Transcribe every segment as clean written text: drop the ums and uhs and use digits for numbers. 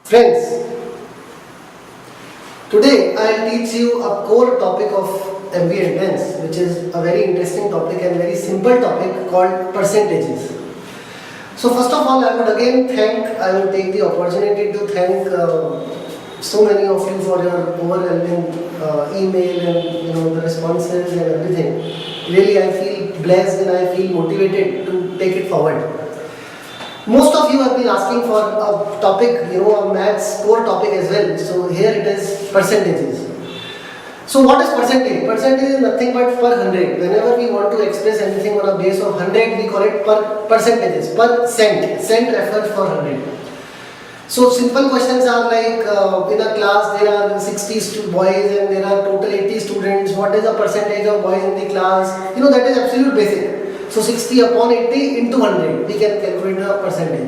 Friends, today I will teach you a core topic of MBA entrance, which is a very interesting topic and very simple topic called percentages. So first of all, I will take the opportunity to thank so many of you for your overwhelming email and the responses and everything. Really, I feel blessed and I feel motivated to take it forward. Most of you have been asking for a topic, a maths core topic as well. So here it is percentages. So what is percentage? Percentage is nothing but per 100. Whenever we want to express anything on a base of 100, we call it per percentages, per cent. Cent refers for 100. So simple questions are like, in a class there are 60 boys and there are total 80 students. What is the percentage of boys in the class? That is absolute basic. So 60 upon 80 into 100, we can calculate the percentage.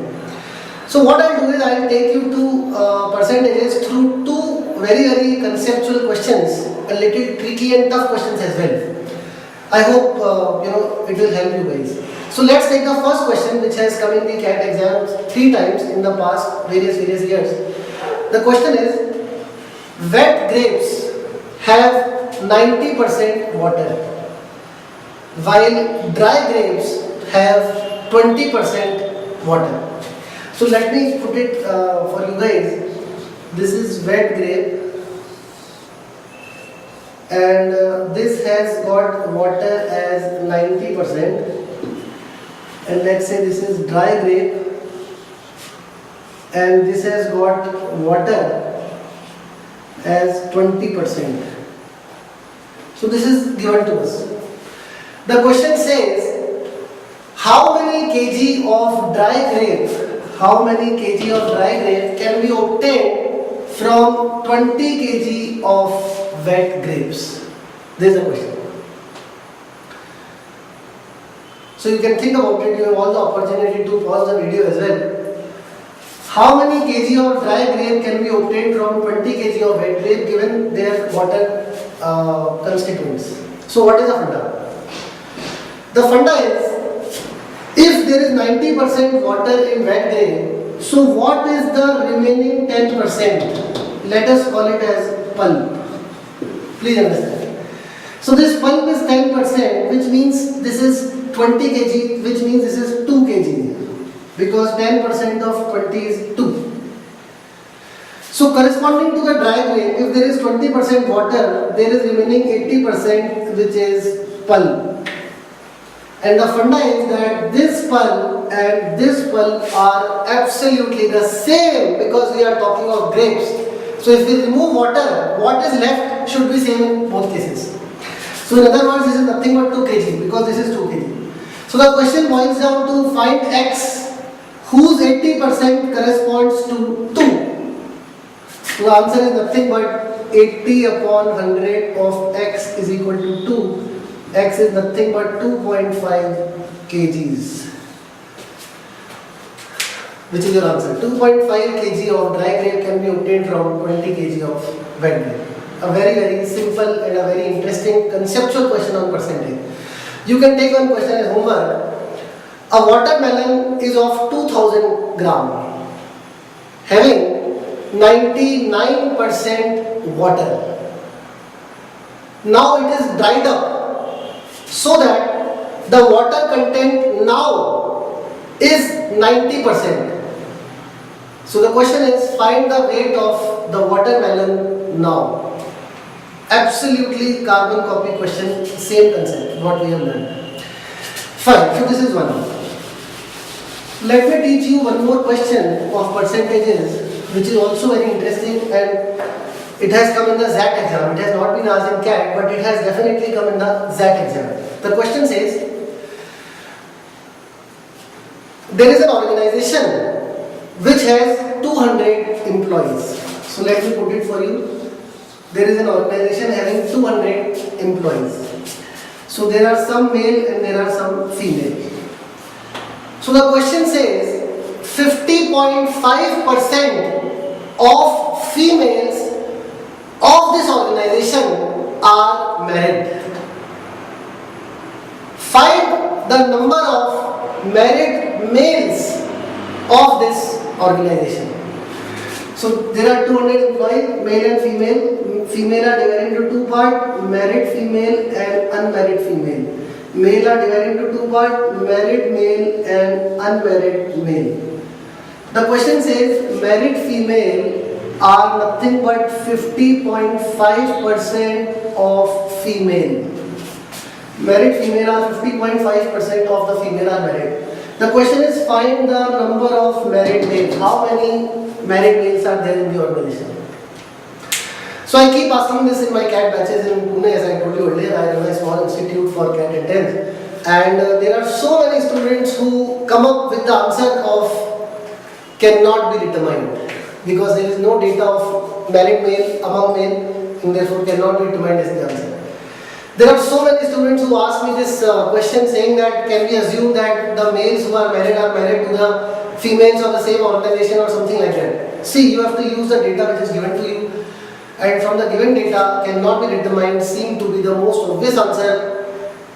So what I will do is I will take you to percentages through two very conceptual questions, a little tricky and tough questions as well. I hope it will help you guys. So let's take the first question, which has come in the CAT exams 3 times in the past various years. The question is, wet grapes have 90% water, while dry grapes have 20% water. So let me put it for you guys. This is wet grape and this has got water as 90%, and let's say this is dry grape and this has got water as 20%. So this is given to us. The question says, how many kg of dry grape can be obtained from 20 kg of wet grapes? This is the question. So you can think about it. You have all the opportunity to pause the video as well. How many kg of dry grape can be obtained from 20 kg of wet grape given their water constituents? So what is the funda? The funda is, if there is 90% water in wet grape, so what is the remaining 10%? Let us call it as pulp. Please understand. So this pulp is 10%, which means this is 20 kg, which means this is 2 kg, because 10% of 20 is 2. So corresponding to the dry grape, if there is 20% water, there is remaining 80%, which is pulp. And the funda is that this pulp and this pulp are absolutely the same, because we are talking of grapes. So if we remove water, what is left should be same in both cases. So in other words, this is nothing but 2 kg, because this is 2 kg. So the question boils down to find x whose 80% corresponds to 2. So the answer is nothing but 80 upon 100 of x is equal to 2. X is nothing but 2.5 kgs, which is your answer. 2.5 kg of dry grape can be obtained from 20 kg of wet grape. A very simple and a very interesting conceptual question on percentage. You can take one question as homework. A watermelon is of 2000 gram, having 99% water. Now it is dried up, so that the water content now is 90%. So the question is, find the weight of the watermelon now. Absolutely carbon copy question, same concept, what we have learned. Fine, so this is one. Let me teach you one more question of percentages, which is also very interesting, and it has come in the ZAT exam. It has not been asked in CAT, but it has definitely come in the ZAT exam. The question says, there is an organization which has 200 employees. So let me put it for you. There is an organization having 200 employees. So there are some male and there are some female. So the question says, 50.5% of females of this organization are married. Find the number of married males of this organization. So there are 200 employees, male and female. Female are divided into two parts, married female and unmarried female. Male are divided into two parts, married male and unmarried male. The question says married female are nothing but 50.5% of female. Married female are 50.5% of the female are married. The question is find the number of married males. How many married males are there in the organization? So I keep asking this in my CAT batches in Pune, as I told you earlier. I run a small institute for CAT intense, and there are so many students who come up with the answer of cannot be determined, because there is no data of married male among male, and therefore cannot be determined as the answer. There are so many students who ask me this question saying that can we assume that the males who are married to the females of the same organization or something like that. See, you have to use the data which is given to you, and from the given data cannot be determined seem to be the most obvious answer.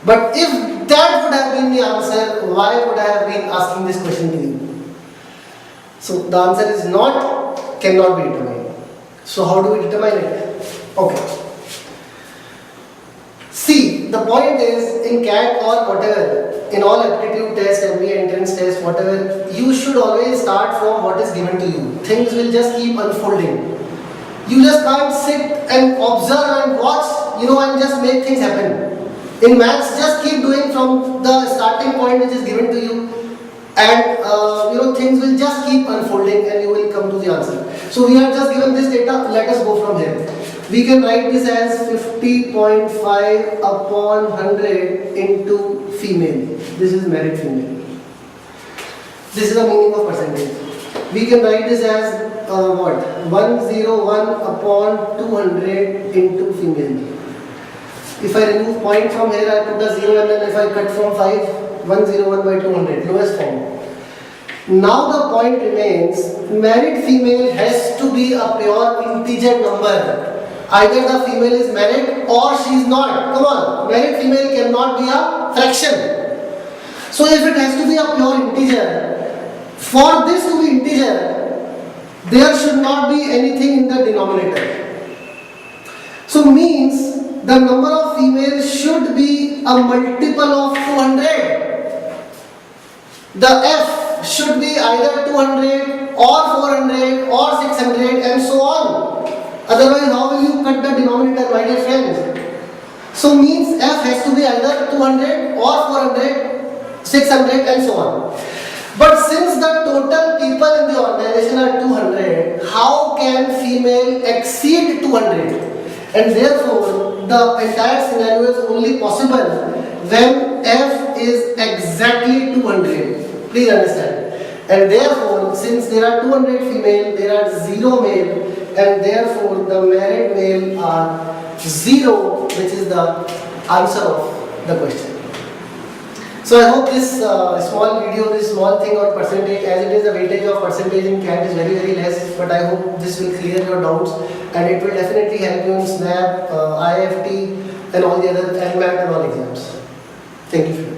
But if that would have been the answer, why would I have been asking this question to you? So the answer is not cannot be determined. So how do we determine it? Okay. See, the point is in CAT or whatever, in all aptitude tests, MBA entrance tests, whatever, you should always start from what is given to you. Things will just keep unfolding. You just can't sit and observe and watch, and just make things happen. In maths, just keep doing from the starting point which is given to you, and things will just keep unfolding and you will come to the answer. So we are just given this data, let us go from here. We can write this as 50.5 upon 100 into female. This is married female. This is the meaning of percentage. We can write this as 101 upon 200 into female. If I remove point from here, I put a 0, and then if I cut from 5, 101 by 200, lowest form. Now the point remains, married female has to be a pure integer number. Either the female is married or she is not. Come on, married female cannot be a fraction. So if it has to be a pure integer, for this to be integer, there should not be anything in the denominator. So means the number of females should be a multiple of 200. The F should be either 200 or 400 or 600 and so on. Otherwise, how will you cut the denominator, my dear friends? So means F has to be either 200 or 400, 600 and so on. But since the total people in the organization are 200, how can female exceed 200? And therefore, the entire scenario is only possible when F is exactly 200. Please understand. And therefore, since there are 200 female, there are 0 male, and therefore the married male are 0, which is the answer of the question. So I hope this small video, this small thing on percentage, as it is the weightage of percentage in CAT is very, very less, but I hope this will clear your doubts, and it will definitely help you in SNAP, IFT and all the other LMAT and all exams. Thank you.